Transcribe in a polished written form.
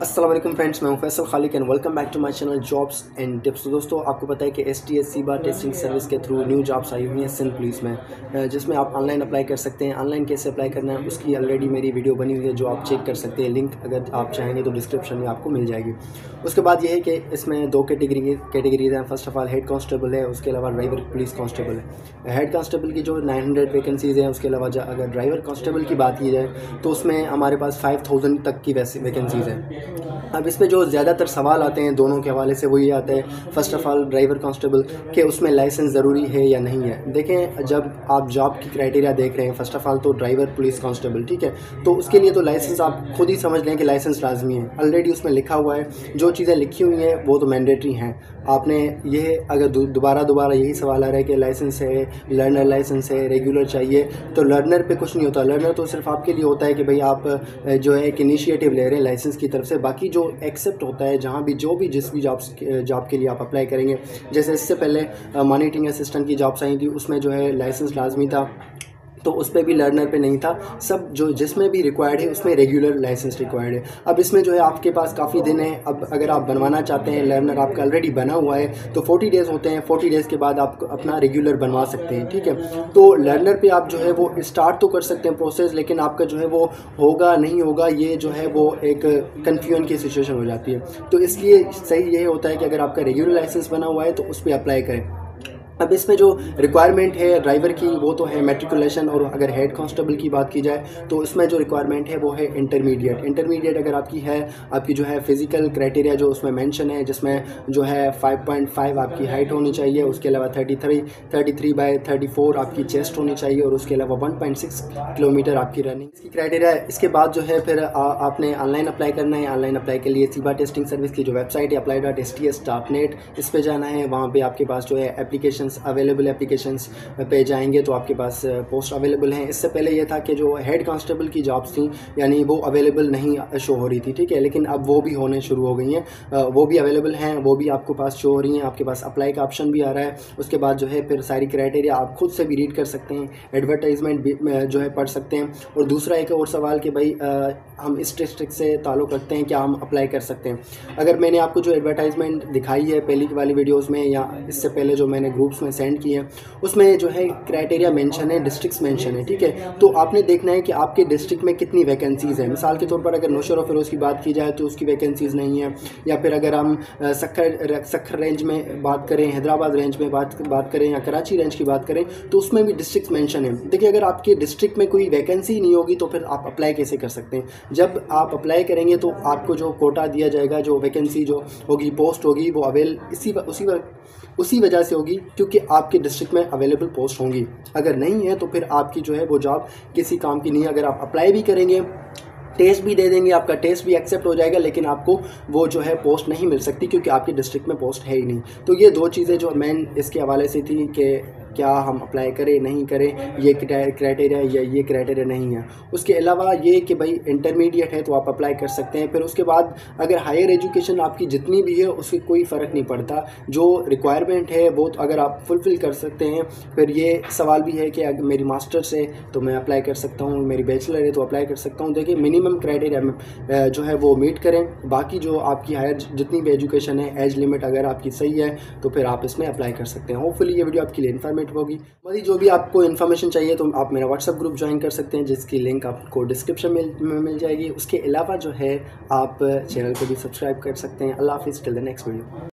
अस्सलाम वालेकुम फ्रेंड्स, मैं हूं Faisal Khaliq and welcome back to my channel jobs and tips. तो दोस्तों, आपको पता है कि STS सीबा टेस्टिंग सर्विस के थ्रू न्यू जॉब्स आई हुई हैं सिंध पुलिस में, जिसमें आप ऑनलाइन अप्लाई कर सकते हैं। ऑनलाइन कैसे अप्लाई करना है उसकी ऑलरेडी मेरी वीडियो बनी हुई है जो आप चेक कर सकते हैं। लिंक अगर आप चाहेंगे तो डिस्क्रिप्शन में आपको मिल जाएगी। उसके बाद ये है कि इसमें दो कैटेगरीज हैं। First of all head constable है, उसके अलावा ड्राइवर पुलिस कांस्टेबल है। हेड कांस्टेबल की जो 900 वैकेंसीज़ हैं, उसके अलावा अगर ड्राइवर कांस्टेबल की बात की जाए तो उसमें हमारे पास 5000 तक की वैकेंसीज़ हैं। अब इसमें जो ज़्यादातर सवाल आते हैं दोनों के हवाले से वो ये आता है, first of all driver constable के उसमें लाइसेंस ज़रूरी है या नहीं है। देखें, जब आप जॉब की क्राइटेरिया देख रहे हैं, फ़र्स्ट ऑफ़ ऑल तो ड्राइवर पुलिस कांस्टेबल, ठीक है, तो उसके लिए तो लाइसेंस आप खुद ही समझ लें कि लाइसेंस लाजमी है। ऑलरेडी उसमें लिखा हुआ है, जो चीज़ें लिखी हुई हैं वो तो मैंडेटरी हैं। आपने ये अगर दोबारा यही सवाल आ रहा है कि लाइसेंस है, लर्नर लाइसेंस है, रेगुलर चाहिए, तो लर्नर पे कुछ नहीं होता। लर्नर तो सिर्फ आपके लिए होता है कि भाई आप जो है एक इनिशिएटिव ले रहे हैं लाइसेंस की तरफ से। बाकी जो एक्सेप्ट होता है जहाँ भी जिस भी जॉब के लिए आप अप्लाई करेंगे, जैसे इससे पहले मॉनिटरिंग असिस्टेंट की जॉब्स आई थी, उसमें जो है लाइसेंस लाजमी था, तो उस पर भी लर्नर पे नहीं था। सब जो जिसमें भी रिक्वायर्ड है उसमें रेगुलर लाइसेंस रिक्वायर्ड है। अब इसमें जो है आपके पास काफ़ी दिन है। अब अगर आप बनवाना चाहते हैं, लर्नर आपका ऑलरेडी बना हुआ है तो 40 डेज़ होते हैं। 40 डेज़ के बाद आप अपना रेगुलर बनवा सकते हैं, ठीक है। तो लर्नर पे आप जो है वो स्टार्ट तो कर सकते हैं प्रोसेस, लेकिन आपका जो है वो होगा नहीं होगा, ये जो है वो एक कन्फ्यूजन की सिचुएशन हो जाती है। तो इसलिए सही ये होता है कि अगर आपका रेगुलर लाइसेंस बना हुआ है तो उस पर अप्लाई करें। अब इसमें जो रिक्वायरमेंट है ड्राइवर की वो तो है मैट्रिकुलेशन, और अगर हेड कांस्टेबल की बात की जाए तो इसमें जो रिक्वायरमेंट है वो है इंटरमीडिएट अगर आपकी है, आपकी जो है फिजिकल क्राइटेरिया जो उसमें मेंशन है, जिसमें जो है 5.5 आपकी हाइट होनी चाहिए, उसके अलावा 33/34 आपकी चेस्ट होनी चाहिए, और उसके अलावा 1.6 किलोमीटर आपकी रनिंग, इसकी क्राइटेरिया है। इसके बाद जो है फिर आपने ऑनलाइन अप्लाई करना है। ऑनलाइन अप्लाई के लिए सीबा टेस्टिंग सर्विस की जो वेबसाइट है apply.sts.net, इस पर जाना है। वहाँ पर आपके पास जो है एप्लीकेशन अवेलेबल एप्लीकेशंस पे जाएंगे तो आपके पास पोस्ट अवेलेबल हैं। इससे पहले ये था कि जो हेड कांस्टेबल की जॉब्स थी यानी वो अवेलेबल नहीं शो हो रही थी, ठीक है, लेकिन अब वो भी होने शुरू हो गई हैं। वो भी अवेलेबल हैं, वो भी आपके पास शो हो रही हैं। आपके पास अप्लाई का ऑप्शन भी आ रहा है। उसके बाद जो है फिर सारी क्राइटेरिया आप खुद से भी रीड कर सकते हैं, एडवर्टाइजमेंट भी जो है पढ़ सकते हैं। और दूसरा एक और सवाल कि भाई हम इस डिस्ट्रिक्ट से ताल्लुक़ रखते हैं, क्या हम अप्लाई कर सकते हैं। अगर मैंने आपको जो एडवर्टाइजमेंट दिखाई है पहली वाली वीडियोज़ में या इससे पहले जो मैंने ग्रुप्स में सेंड किए हैं, उसमें जो है क्राइटेरिया मेंशन है, डिस्ट्रिक्ट्स मेंशन है, ठीक है। तो आपने देखना है कि आपके डिस्ट्रिक्ट में कितनी वैकेंसीज़ हैं। मिसाल के तौर पर अगर नौशहर और फिरोज़ की बात की जाए तो उसकी वैकेंसीज़ नहीं है, या फिर अगर हम सक्खर रेंज में बात करें, हैदराबाद रेंज में बात करें, या कराची रेंज की बात करें तो उसमें भी डिस्ट्रिक्ट मेंशन है। देखिए, अगर आपके डिस्ट्रिक्ट में कोई वैकेंसी नहीं होगी तो फिर आप अप्लाई कैसे कर सकते हैं। जब आप अप्लाई करेंगे तो आपको जो कोटा दिया जाएगा, जो वैकेंसी जो होगी, पोस्ट होगी, वो उसी वजह से होगी क्योंकि आपके डिस्ट्रिक्ट में अवेलेबल पोस्ट होंगी। अगर नहीं है तो फिर आपकी जो है वो जॉब किसी काम की नहीं है। अगर आप अप्लाई भी करेंगे, टेस्ट भी दे देंगे, आपका टेस्ट भी एक्सेप्ट हो जाएगा, लेकिन आपको वो जो है पोस्ट नहीं मिल सकती क्योंकि आपके डिस्ट्रिक्ट में पोस्ट है ही नहीं। तो ये दो चीज़ें जो मेन इसके हवाले से थी कि क्या हम अप्लाई करें नहीं करें, ये क्राइटेरिया या ये क्राइटेरिया नहीं है। उसके अलावा ये कि भाई इंटरमीडिएट है तो आप अप्लाई कर सकते हैं। फिर उसके बाद अगर हायर एजुकेशन आपकी जितनी भी है उससे कोई फ़र्क नहीं पड़ता, जो रिक्वायरमेंट है वो तो अगर आप फुलफ़िल कर सकते हैं। फिर ये सवाल भी है कि अगर मेरी मास्टर्स है तो मैं अप्लाई कर सकता हूँ, मेरी बैचलर है तो अप्लाई कर सकता हूँ। देखिए, मिनिमम क्राइटेरिया जो है वो मीट करें। बाकी जो आपकी हायर जितनी भी एजुकेशन है, एज लिमिट अगर आपकी सही है तो फिर आप इसमें अप्लाई कर सकते हैं। होपफुली ये वीडियो आपके लिए इन्फॉर्मेटिव होगी। वही जो भी आपको इन्फॉर्मेशन चाहिए तो आप मेरा व्हाट्सएप ग्रुप ज्वाइन कर सकते हैं, जिसकी लिंक आपको डिस्क्रिप्शन में मिल जाएगी। उसके अलावा जो है आप चैनल को भी सब्सक्राइब कर सकते हैं। अल्लाह हाफिज़, टिल द नेक्स्ट वीडियो।